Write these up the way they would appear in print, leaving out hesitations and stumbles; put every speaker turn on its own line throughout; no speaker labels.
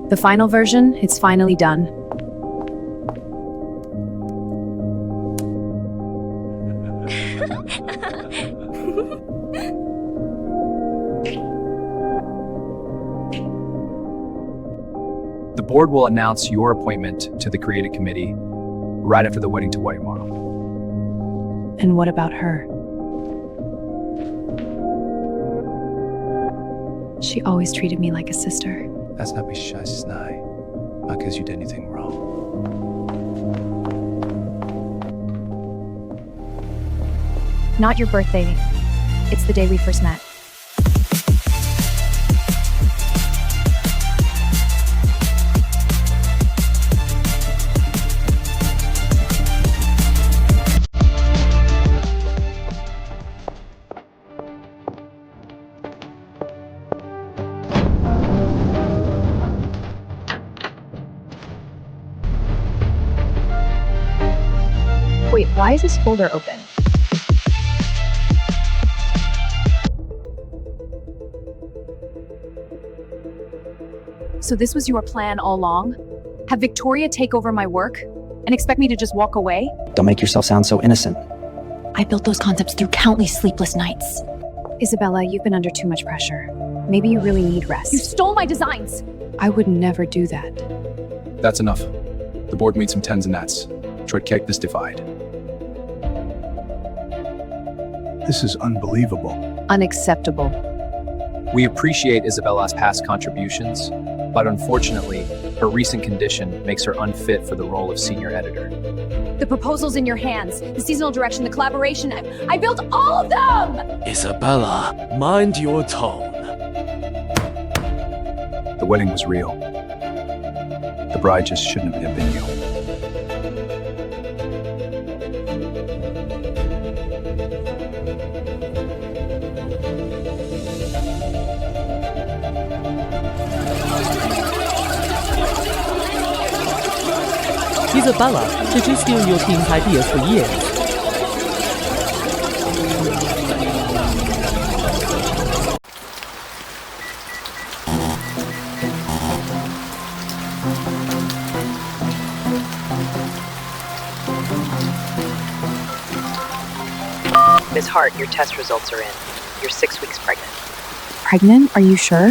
The final version, it's finally done.
The board will announce your appointment to the creative committee right after the wedding to Waimara.
And what about her? She always treated me like a sister.
That's not bescheißnei. Not because you did anything wrong.
Not your birthday. It's the day we first met. Wait, why is this folder open? So this was your plan all along? Have Victoria take over my work and expect me to just walk away?
Don't make yourself sound so innocent.
I built those concepts through countless sleepless nights.
Isabella, you've been under too much pressure. Maybe you really need rest. You stole my designs! I would never do that.
That's enough. The board meets some tens and nats. Try to kick this divide.
This is unbelievable.
Unacceptable.
We appreciate Isabella's past contributions, but unfortunately, her recent condition makes her unfit for the role of senior editor.
The proposal's in your hands. The seasonal direction, the collaboration. I built all of them!
Isabella, mind your tone.
The wedding was real. The bride just shouldn't have been you.
Isabella, did you steal your team's ideas for years?
Ms. Hart, your test results are in. You're 6 weeks pregnant.
Pregnant? Are you sure?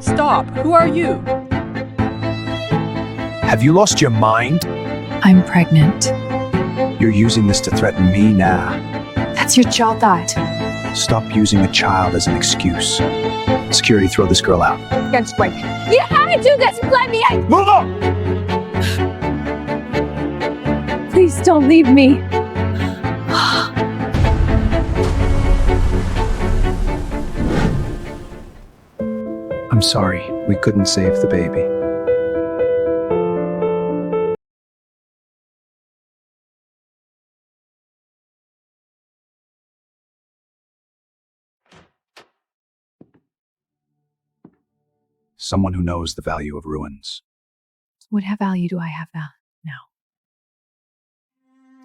Stop! Who are you?
Have you lost your mind?
I'm pregnant.
You're using this to threaten me now.
That's your job, that.
Stop using a child as an excuse. Security, throw this girl out.
Against Greg. You had to do this! Let me in!
Move on!
Please don't leave me.
I'm sorry, we couldn't save the baby. Someone who knows the value of ruins.
What value do I have now?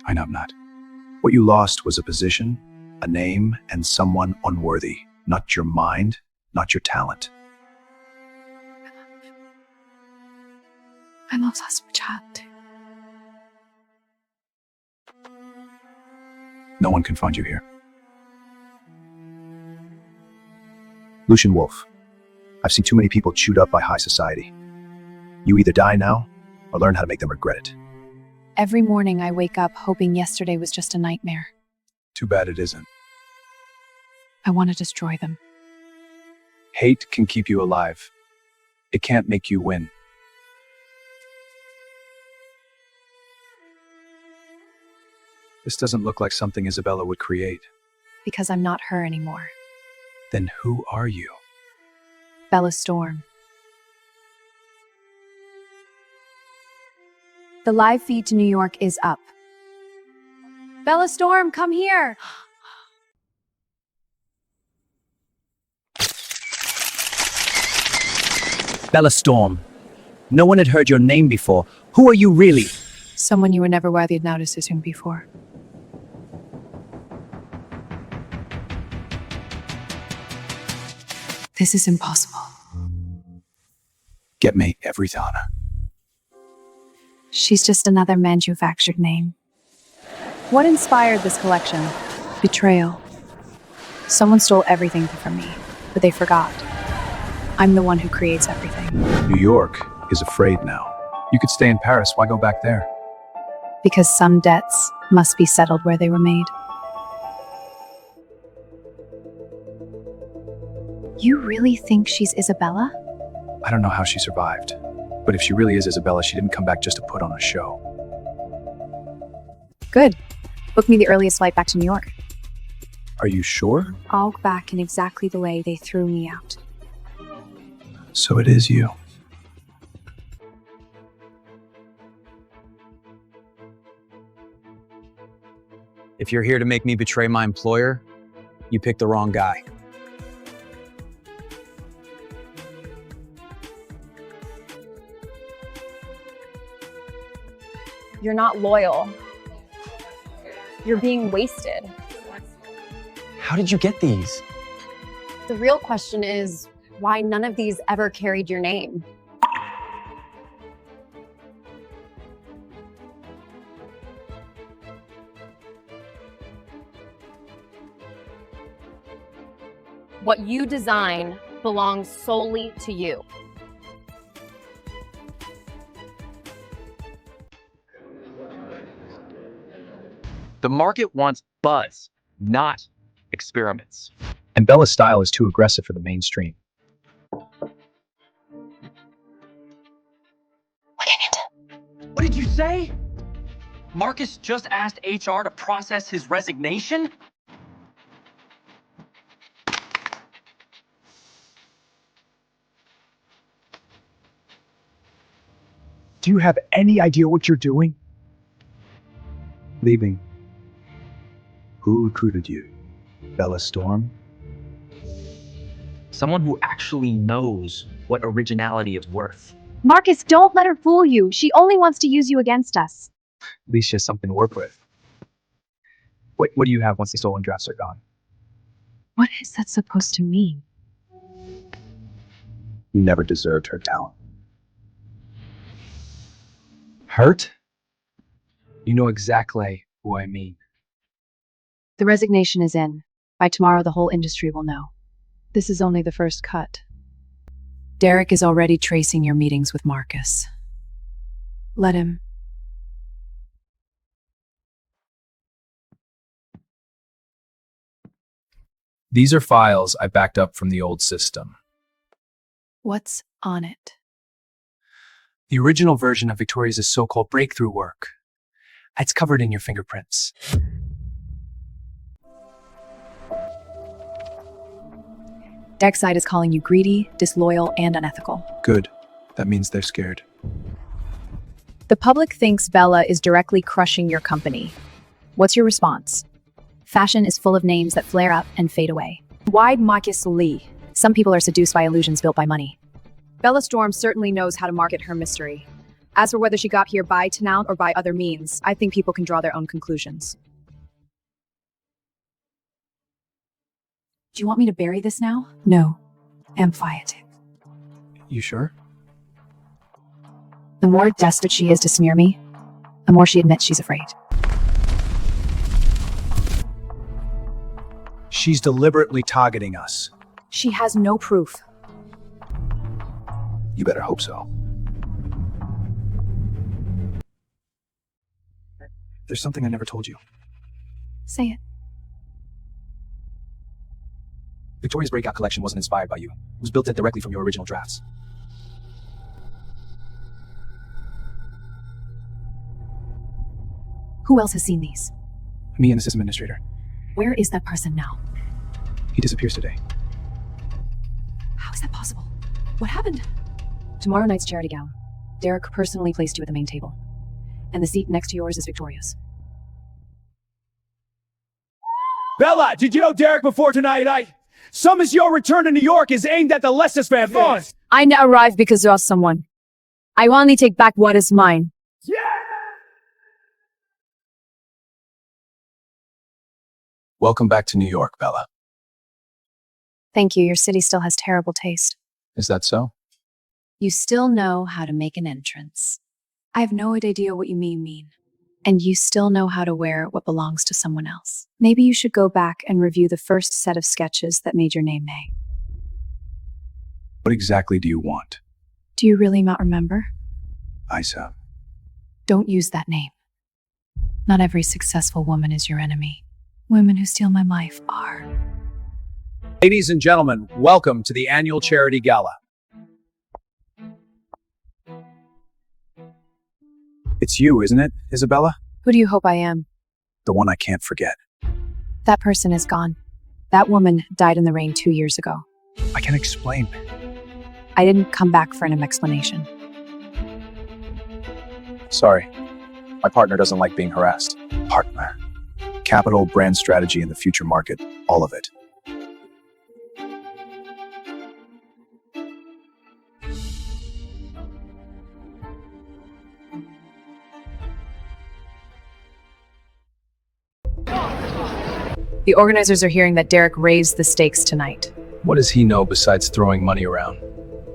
I know not. What you lost was a position, a name, and someone unworthy. Not your mind, not your talent.
I lost my child too.
No one can find you here. Lucian Wolf. I've seen too many people chewed up by high society. You either die now, or learn how to make them regret it.
Every morning I wake up hoping yesterday was just a nightmare.
Too bad it isn't.
I want to destroy them.
Hate can keep you alive. It can't make you win. This doesn't look like something Isabella would create.
Because I'm not her anymore.
Then who are you?
Bella Storm. The live feed to New York is up. Bella Storm, come here!
Bella Storm. No one had heard your name before. Who are you really?
Someone you were never worthy of noticing before. This is impossible.
Get me everything on her.
She's just another manufactured name. What inspired this collection? Betrayal. Someone stole everything from me, but they forgot. I'm the one who creates everything.
New York is afraid now.
You could stay in Paris. Why go back there?
Because some debts must be settled where they were made. You really think she's Isabella?
I don't know how she survived. But if she really is Isabella, she didn't come back just to put on a show.
Good. Book me the earliest flight back to New York.
Are you sure?
I'll go back in exactly the way they threw me out.
So it is you.
If you're here to make me betray my employer, you picked the wrong guy.
You're not loyal. You're being wasted.
How did you get these?
The real question is why none of these ever carried your name. What you design belongs solely to you.
The market wants buzz, not experiments.
And Bella's style is too aggressive for the mainstream.
What did you say? Marcus just asked HR to process his resignation?
Do you have any idea what you're doing?
Leaving. Who recruited you? Bella Storm?
Someone who actually knows what originality is worth.
Marcus, don't let her fool you. She only wants to use you against us.
At least she has something to work with. What do you have once the stolen drafts are gone?
What is that supposed to mean?
You never deserved her talent.
Hurt? You know exactly who I mean.
The resignation is in. By tomorrow, the whole industry will know. This is only the first cut. Derek is already tracing your meetings with Marcus. Let him.
These are files I backed up from the old system.
What's on it?
The original version of Victoria's so-called breakthrough work. It's covered in your fingerprints.
Derek's side is calling you greedy, disloyal, and unethical.
Good. That means they're scared.
The public thinks Bella is directly crushing your company. What's your response? Fashion is full of names that flare up and fade away. Why Marcus Lee? Some people are seduced by illusions built by money. Bella Storm certainly knows how to market her mystery. As for whether she got here by Tanout or by other means, I think people can draw their own conclusions. Do you want me to bury this now? No. Amplify it.
You sure?
The more desperate she is to smear me, the more she admits she's afraid.
She's deliberately targeting us.
She has no proof.
You better hope so.
There's something I never told you.
Say it.
Victoria's Breakout collection wasn't inspired by you. It was built directly from your original drafts.
Who else has seen these?
Me and the system administrator.
Where is that person now?
He disappears today.
How is that possible? What happened? Tomorrow night's charity gown. Derek personally placed you at the main table. And the seat next to yours is Victoria's.
Bella, did you know Derek before tonight? Some as your return to New York is aimed at the Leicester fan.
I arrived because you lost someone. I only take back what is mine.
Welcome back to New York, Bella.
Thank you. Your city still has terrible taste.
Is that so?
You still know how to make an entrance. I have no idea what you mean. And you still know how to wear what belongs to someone else. Maybe you should go back and review the first set of sketches that made your name May.
What exactly do you want?
Do you really not remember?
Isa.
Don't use that name. Not every successful woman is your enemy. Women who steal my life are.
Ladies and gentlemen, welcome to the annual charity gala.
It's you, isn't it, Isabella?
Who do you hope I am?
The one I can't forget.
That person is gone. That woman died in the rain 2 years ago.
I can explain.
I didn't come back for an explanation.
Sorry. My partner doesn't like being harassed. Partner. Capital, brand strategy, and the future market. All of it.
The organizers are hearing that Derek raised the stakes tonight.
What does he know besides throwing money around?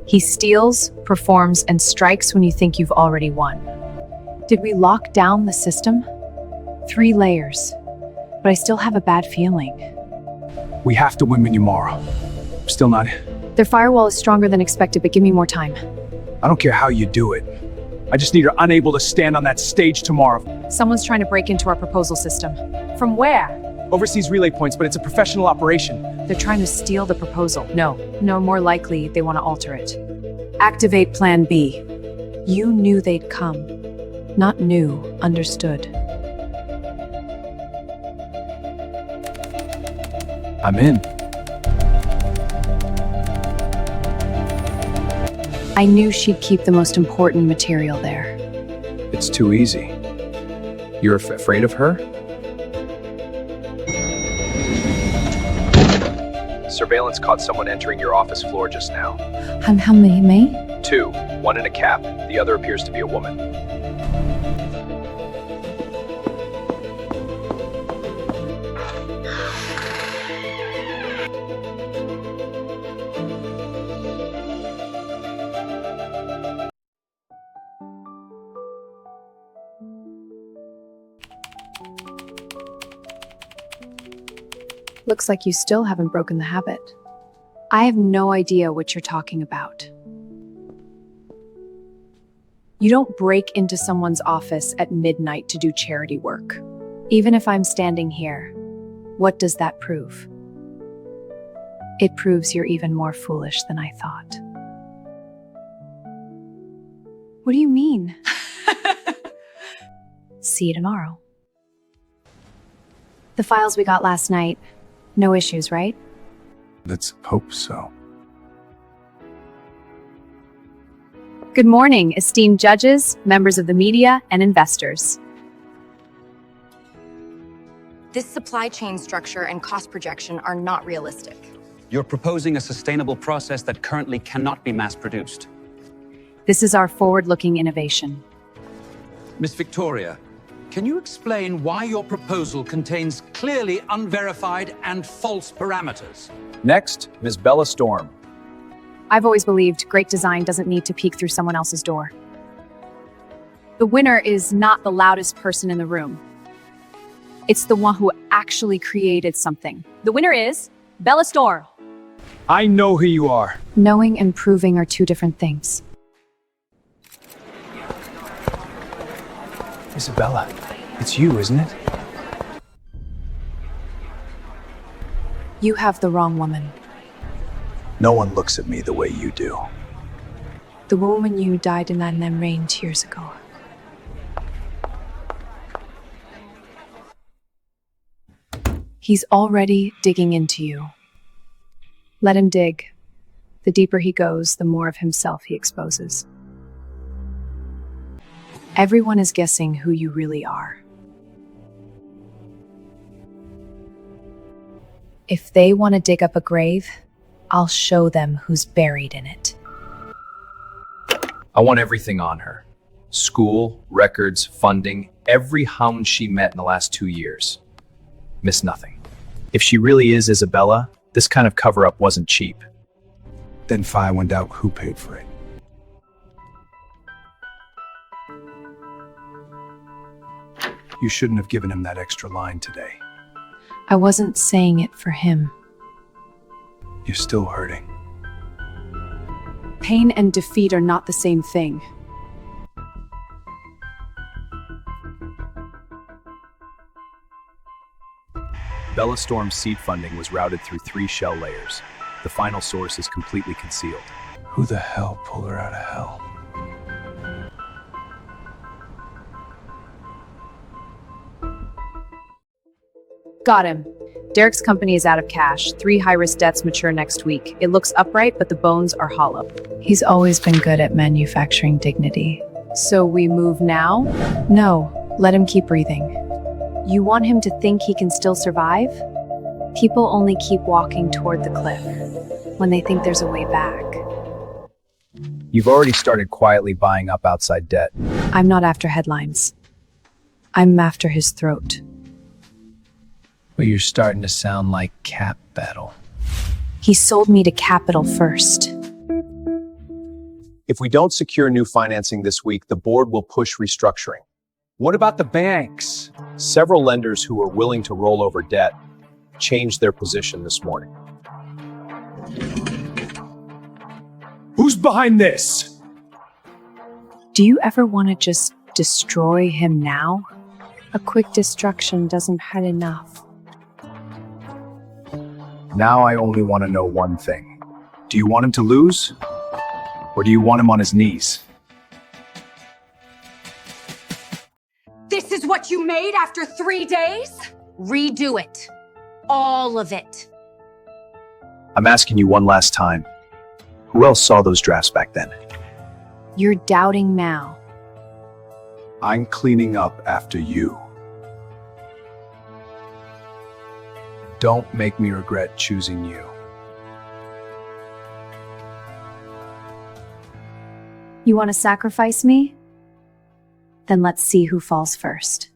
He steals, performs, and strikes when you think you've already won. Did we lock down the system? 3 layers. But I still have a bad feeling.
We have to win tomorrow. Still not.
Their firewall is stronger than expected, but give me more time.
I don't care how you do it. I just need her unable to stand on that stage tomorrow.
Someone's trying to break into our proposal system. From where?
Overseas relay points, but it's a professional operation.
They're trying to steal the proposal. No, more likely they want to alter it. Activate Plan B. You knew they'd come. Not knew, understood.
I'm in.
I knew she'd keep the most important material there.
It's too easy.
You're afraid of her? Surveillance caught someone entering your office floor just now.
How many, me?
2, one in a cap. The other appears to be a woman.
Looks like you still haven't broken the habit. I have no idea what you're talking about. You don't break into someone's office at midnight to do charity work. Even if I'm standing here, what does that prove? It proves you're even more foolish than I thought. What do you mean? See you tomorrow. The files we got last night, no issues, right?
Let's hope so.
Good morning, esteemed judges, members of the media, and investors.
This supply chain structure and cost projection are not realistic.
You're proposing a sustainable process that currently cannot be mass-produced.
This is our forward-looking innovation.
Miss Victoria, can you explain why your proposal contains clearly unverified and false parameters?
Next, Ms. Bella Storm.
I've always believed great design doesn't need to peek through someone else's door. The winner is not the loudest person in the room. It's the one who actually created something. The winner is Bella Storm.
I know who you are.
Knowing and proving are 2 different things.
Isabella, it's you, isn't it?
You have the wrong woman.
No one looks at me the way you do.
The woman you died in that rain 2 years ago. He's already digging into you. Let him dig. The deeper he goes, the more of himself he exposes. Everyone is guessing who you really are. If they want to dig up a grave, I'll show them who's buried in it.
I want everything on her. School, records, funding, every hound she met in the last 2 years. Miss nothing. If she really is Isabella, This kind of cover-up wasn't cheap.
Then fire went out. Who paid for it? You shouldn't have given him that extra line today.
I wasn't saying it for him.
You're still hurting.
Pain and defeat are not the same thing.
Bella Storm's seed funding was routed through 3 shell layers. The final source is completely concealed.
Who the hell pulled her out of hell?
Got him. Derek's company is out of cash. 3 high-risk debts mature next week. It looks upright, but the bones are hollow. He's always been good at manufacturing dignity. So we move now? No, let him keep breathing. You want him to think he can still survive? People only keep walking toward the cliff when they think there's a way back.
You've already started quietly buying up outside debt.
I'm not after headlines. I'm after his throat.
But you're starting to sound like Cap Battle.
He sold me to Capital first.
If we don't secure new financing this week, the board will push restructuring.
What about the banks?
Several lenders who are willing to roll over debt changed their position this morning.
Who's behind this?
Do you ever want to just destroy him now? A quick destruction doesn't hurt enough.
Now I only want to know one thing. Do you want him to lose? Or do you want him on his knees?
This is what you made after 3 days? Redo it. All of it.
I'm asking you one last time. Who else saw those drafts back then?
You're doubting now.
I'm cleaning up after you. Don't make me regret choosing you.
You want to sacrifice me? Then let's see who falls first.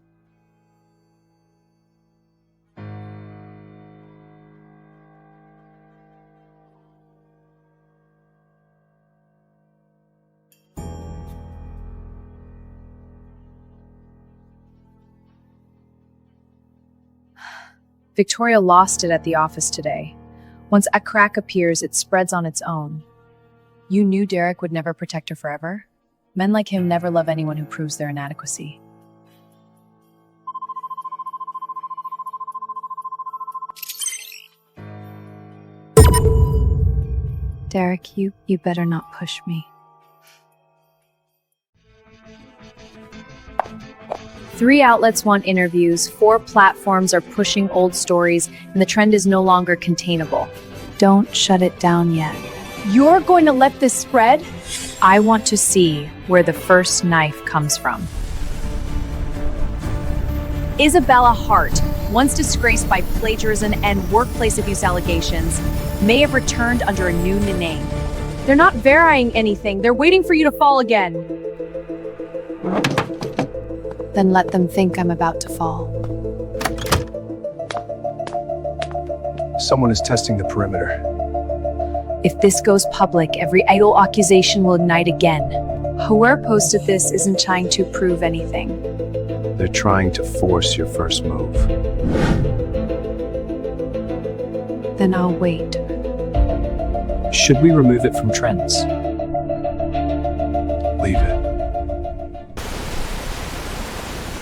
Victoria lost it at the office today. Once a crack appears, it spreads on its own. You knew Derek would never protect her forever? Men like him never love anyone who proves their inadequacy. Derek, you better not push me. 3 outlets want interviews, 4 platforms are pushing old stories, and the trend is no longer containable. Don't shut it down yet. You're going to let this spread? I want to see where the first knife comes from. Isabella Hart, once disgraced by plagiarism and workplace abuse allegations, may have returned under a new name. They're not varying anything. They're waiting for you to fall again. Then let them think I'm about to fall.
Someone is testing the perimeter.
If this goes public, every idle accusation will ignite again. Whoever posted this isn't trying to prove anything.
They're trying to force your first move.
Then I'll wait.
Should we remove it from trends?
Leave it.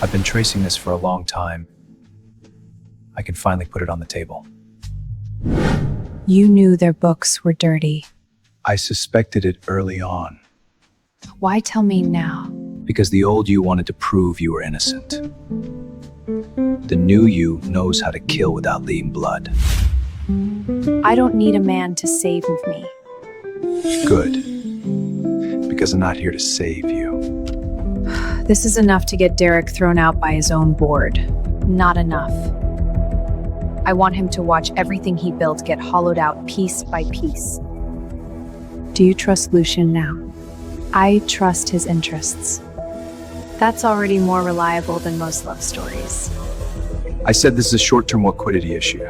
I've been tracing this for a long time. I can finally put it on the table.
You knew their books were dirty.
I suspected it early on.
Why tell me now?
Because the old you wanted to prove you were innocent. The new you knows how to kill without leaving blood.
I don't need a man to save me.
Good. Because I'm not here to save you.
This is enough to get Derek thrown out by his own board. Not enough. I want him to watch everything he built get hollowed out piece by piece. Do you trust Lucian now? I trust his interests. That's already more reliable than most love stories.
I said this is a short-term liquidity issue.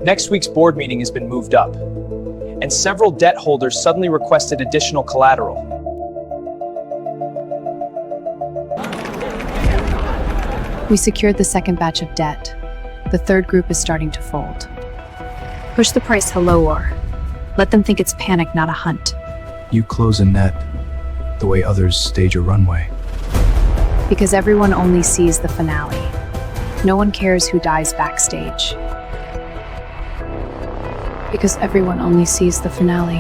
Next week's board meeting has been moved up, and several debt holders suddenly requested additional collateral.
We secured the second batch of debt. The third group is starting to fold. Push the price hello or let them think it's panic, not a hunt.
You close a net the way others stage a runway.
Because everyone only sees the finale. No one cares who dies backstage. Because everyone only sees the finale.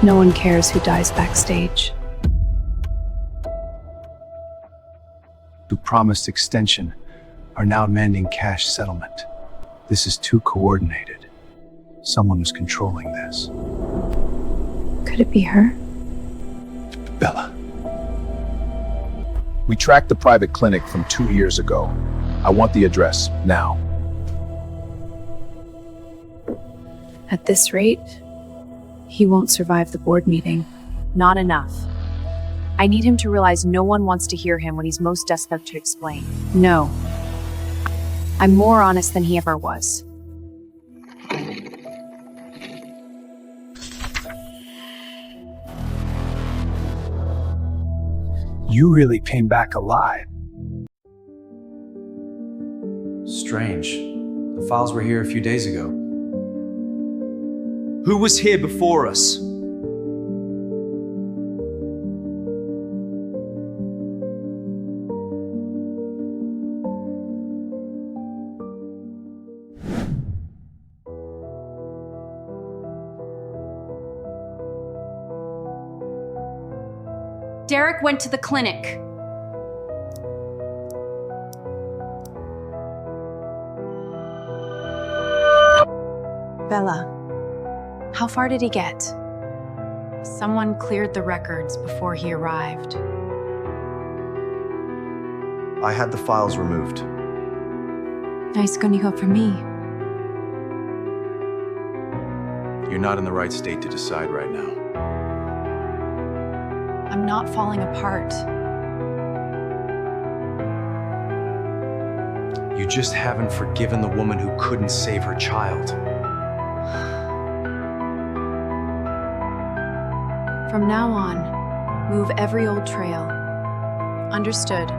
No one cares who dies backstage.
Who promised extension are now demanding cash settlement. This is too coordinated. Someone was controlling this.
Could it be her?
Bella.
We tracked the private clinic from 2 years ago. I want the address now.
At this rate, he won't survive the board meeting. Not enough. I need him to realize no one wants to hear him when he's most desperate to explain. No. I'm more honest than he ever was.
You really came back alive.
Strange. The files were here a few days ago.
Who was here before us?
Derek went to the clinic.
Bella, how far did he get?
Someone cleared the records before he arrived.
I had the files removed.
Nice gonna go for me.
You're not in the right state to decide right now.
I'm not falling apart.
You just haven't forgiven the woman who couldn't save her child.
From now on, move every old trail. Understood.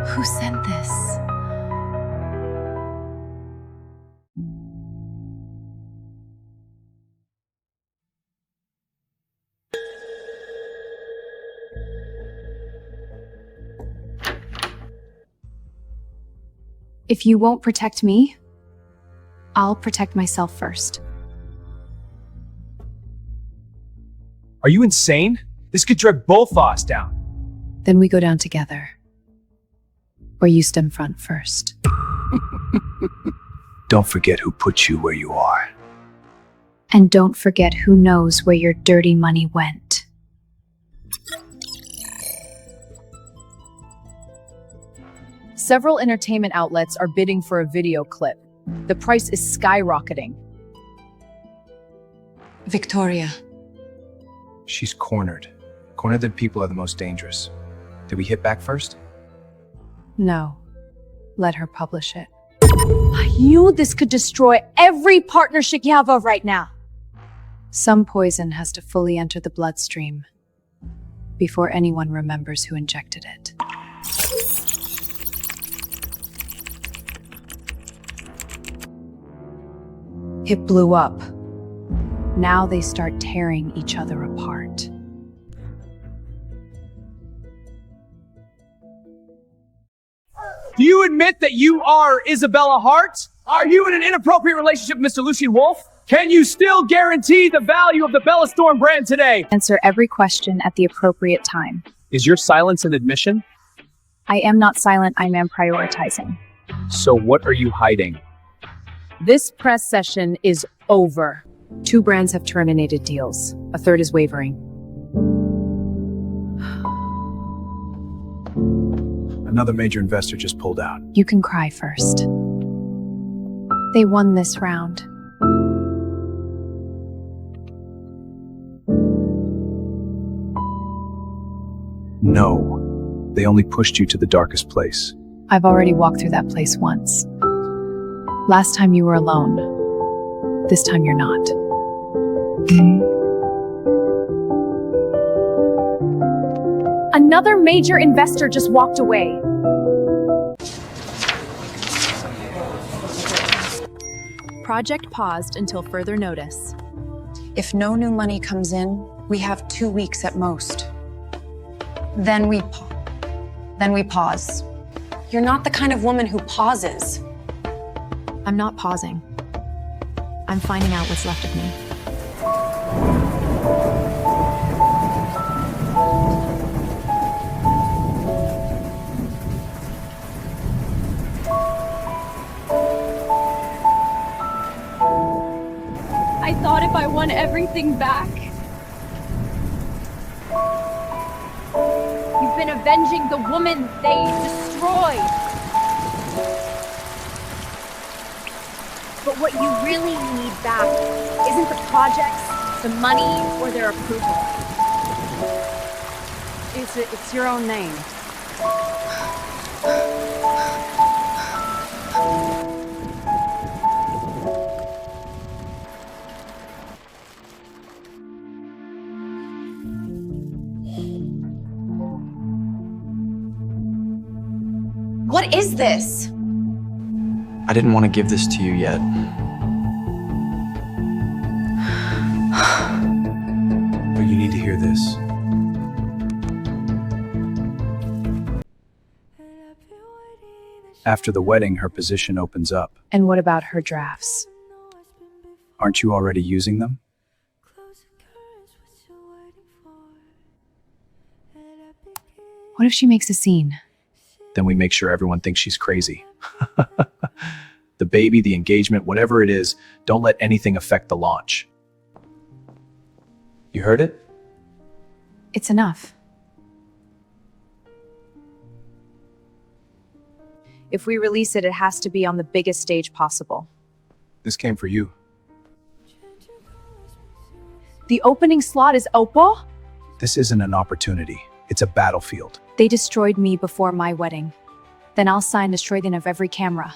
Who sent this?
If you won't protect me, I'll protect myself first.
Are you insane? This could drag both of us down.
Then we go down together. Or you stem front first.
Don't forget who put you where you are.
And don't forget who knows where your dirty money went.
Several entertainment outlets are bidding for a video clip. The price is skyrocketing.
Victoria.
She's cornered. Cornered people are the most dangerous. Did we hit back first?
No. Let her publish it.
I knew this could destroy every partnership you have right now.
Some poison has to fully enter the bloodstream before anyone remembers who injected it. It blew up. Now they start tearing each other apart.
Do you admit that you are Isabella Hart? Are you in an inappropriate relationship with Mr. Lucian Wolf? Can you still guarantee the value of the Bella Storm brand today?
Answer every question at the appropriate time.
Is your silence an admission?
I am not silent, I am prioritizing.
So what are you hiding?
This press session is over.
2 brands have terminated deals. A third is wavering.
Another major investor just pulled out.
You can cry first. They won this round.
No, they only pushed you to the darkest place.
I've already walked through that place once. Last time you were alone. This time you're not. Another major investor just walked away.
Project paused until further notice.
If no new money comes in, we have 2 weeks at most. Then we pause. You're not the kind of woman who pauses.
I'm not pausing. I'm finding out what's left of me.
I thought if I won everything back. You've been avenging the woman they destroyed. But what you really need back isn't the projects, the money, or their approval. It's your own name.
What is this?
I didn't want to give this to you yet.
But you need to hear this. After the wedding, her position opens up.
And what about her drafts?
Aren't you already using them?
What if she makes a scene?
Then we make sure everyone thinks she's crazy. The baby, the engagement, whatever it is, don't let anything affect the launch. You heard it?
It's enough. If we release it, it has to be on the biggest stage possible.
This came for you.
The opening slot is Opal?
This isn't an opportunity. It's a battlefield.
They destroyed me before my wedding. Then I'll sign destroy them of every camera.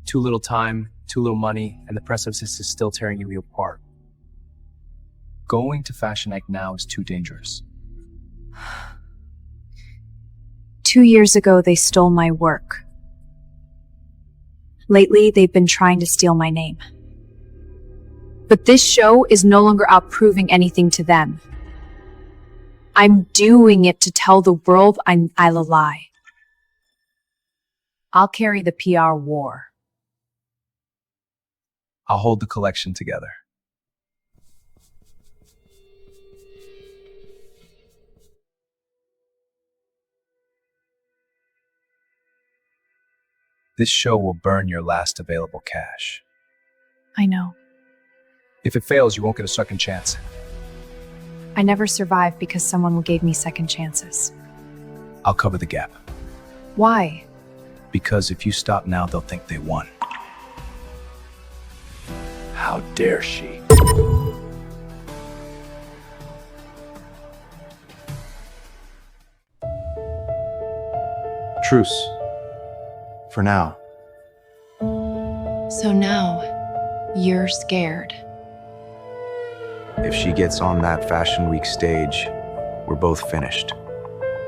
Too little time, too little money, and the press obsess is still tearing you apart. Going to Fashion Night now is too dangerous.
2 years ago, they stole my work. Lately, they've been trying to steal my name. But this show is no longer out proving anything to them. I'm doing it to tell the world I'm a lie. I'll carry the PR war.
I'll hold the collection together. This show will burn your last available cash.
I know.
If it fails, you won't get a second chance.
I never survived because someone gave me second chances.
I'll cover the gap.
Why?
Because if you stop now, they'll think they won. How dare she?
Truce. For now.
So now, you're scared.
If she gets on that Fashion Week stage, we're both finished.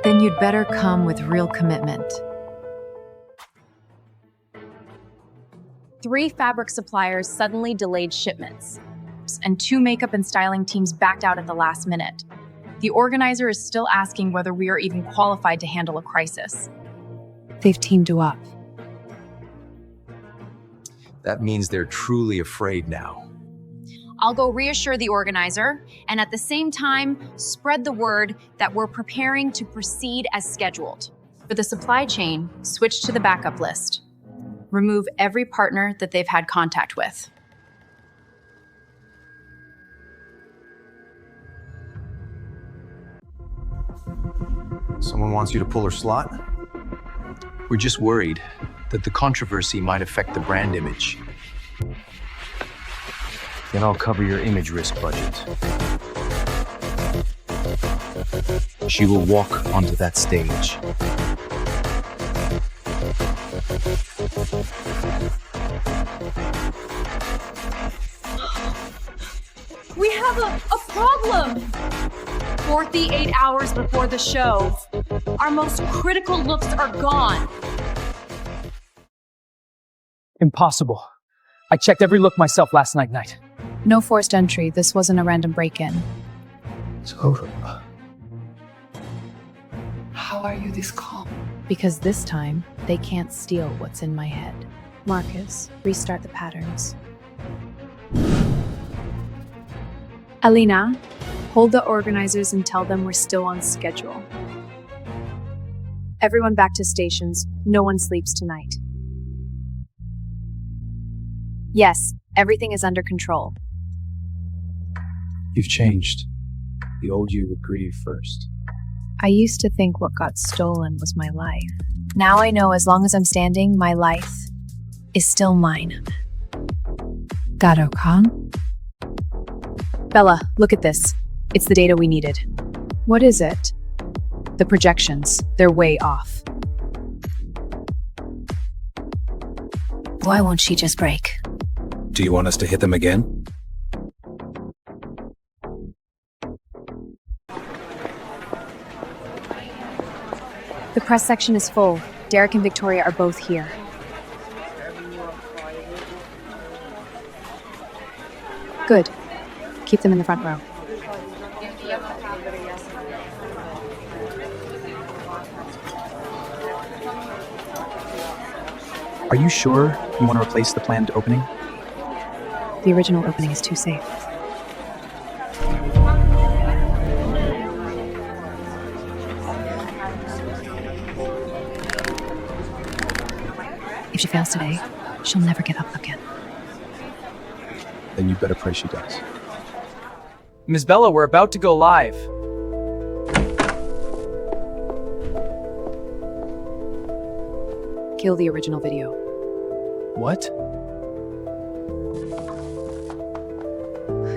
Then you'd better come with real commitment.
3 fabric suppliers suddenly delayed shipments, and 2 makeup and styling teams backed out at the last minute. The organizer is still asking whether we are even qualified to handle a crisis.
They've teamed you up.
That means they're truly afraid now.
I'll go reassure the organizer, and at the same time, spread the word that we're preparing to proceed as scheduled. For the supply chain, switch to the backup list. Remove every partner that they've had contact with.
Someone wants you to pull her slot?
We're just worried that the controversy might affect the brand image. Then I'll cover your image risk budget. She will walk onto that stage.
We have a problem! 48 hours before the show, our most critical looks are gone.
Impossible. I checked every look myself last night.
No forced entry. This wasn't a random break-in.
It's over.
How are you this calm? Because this time, they can't steal what's in my head. Marcus, restart the patterns. Alina, hold the organizers and tell them we're still on schedule. Everyone back to stations. No one sleeps tonight. Yes, everything is under control.
You've changed. The old you would grieve first.
I used to think what got stolen was my life. Now I know as long as I'm standing, my life is still mine. Garo Khan? Bella, look at this. It's the data we needed. What is it? The projections. They're way off. Why won't she just break?
Do you want us to hit them again?
The press section is full. Derek and Victoria are both here. Good. Keep them in the front row.
Are you sure you want to replace the planned opening?
The original opening is too safe. If she fails today, she'll never get up again.
Then you better pray she does.
Ms. Bella, we're about to go live.
Kill the original video.
What?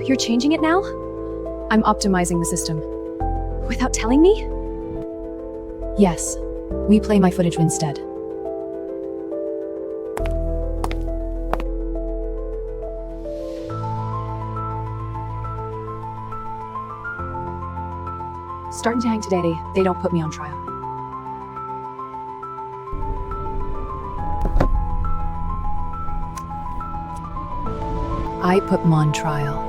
You're changing it now? I'm optimizing the system. Without telling me? Yes. We play my footage instead. Starting to hang today, they don't put me on trial. I put them on trial.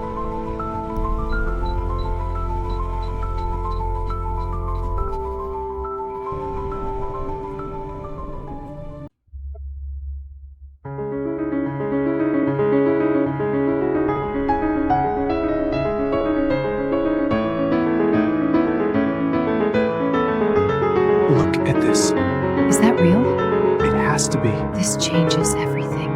Look at this.
Is that real?
It has to be.
This changes everything.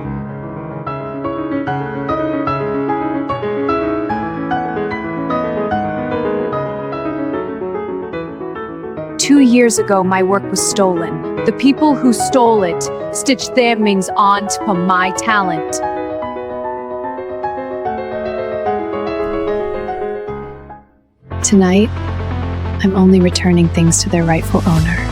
Two years ago, my work was stolen. The people who stole it stitched their mings onto my talent. Tonight, I'm only returning things to their rightful owner.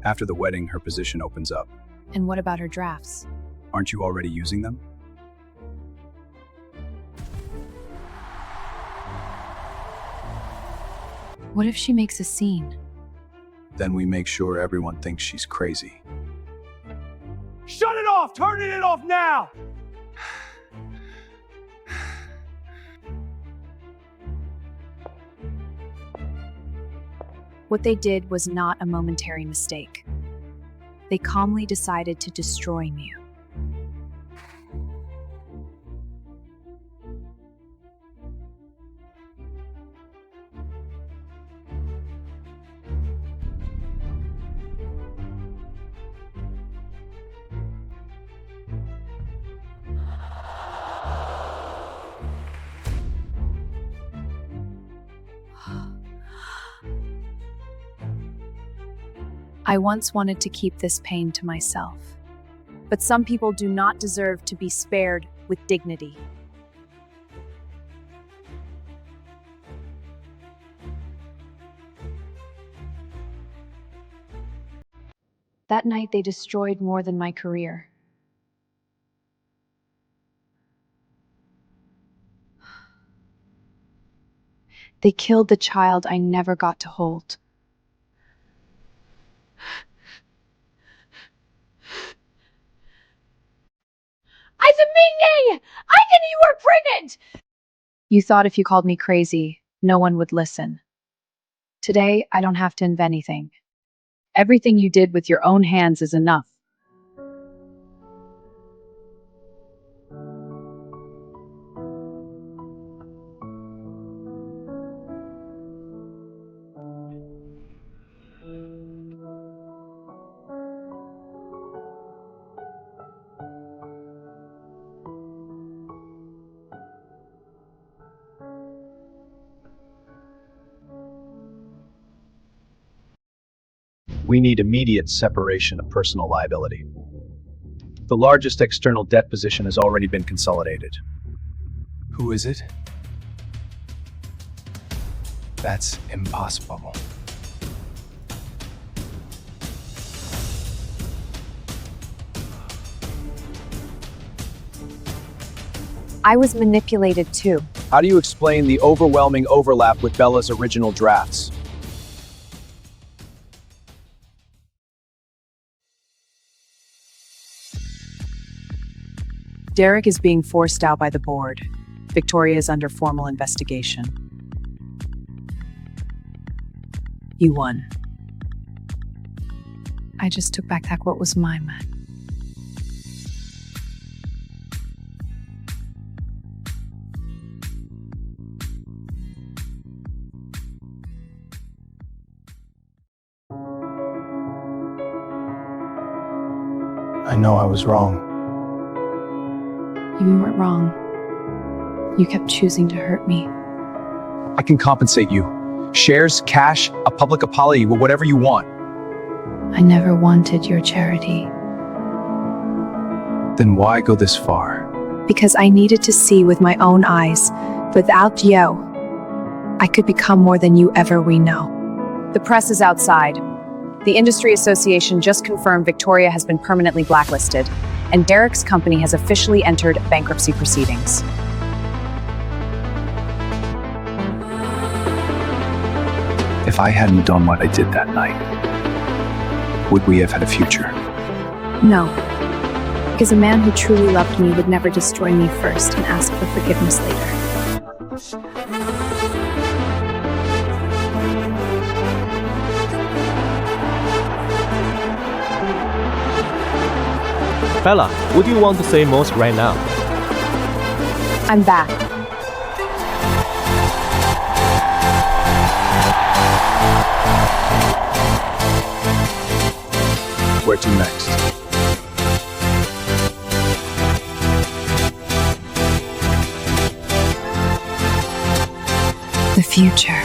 After the wedding, her position opens up.
And what about her drafts?
Aren't you already using them?
What if she makes a scene?
Then we make sure everyone thinks she's crazy.
Shut it off! Turn it off now!
What they did was not a momentary mistake. They calmly decided to destroy me. I once wanted to keep this pain to myself. But some people do not deserve to be spared with dignity. That night, they destroyed more than my career. They killed the child I never got to hold. I didn't you were pregnant! You thought if you called me crazy, no one would listen. Today, I don't have to invent anything. Everything you did with your own hands is enough.
We need immediate separation of personal liability. The largest external debt position has already been consolidated.
Who is it? That's impossible.
I was manipulated too.
How do you explain the overwhelming overlap with Bella's original drafts?
Derek is being forced out by the board. Victoria is under formal investigation. You won.
I just took back what was mine.
I know I was wrong.
You weren't wrong. You kept choosing to hurt me.
I can compensate you. Shares, cash, a public apology, whatever you want.
I never wanted your charity.
Then why go this far?
Because I needed to see with my own eyes. Without you, I could become more than you ever we know.
The press is outside. The Industry Association just confirmed Victoria has been permanently blacklisted, and Derek's company has officially entered bankruptcy proceedings.
If I hadn't done what I did that night, would we have had a future?
No. Because a man who truly loved me would never destroy me first and ask for forgiveness later.
Bella, what do you want to say most right now?
I'm back.
Where to next?
The future.